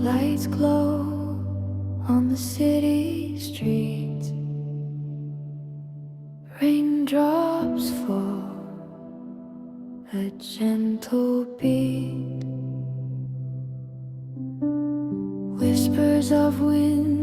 Lights glow on the city streets. Raindrops fall, a gentle beat. Whispers of wind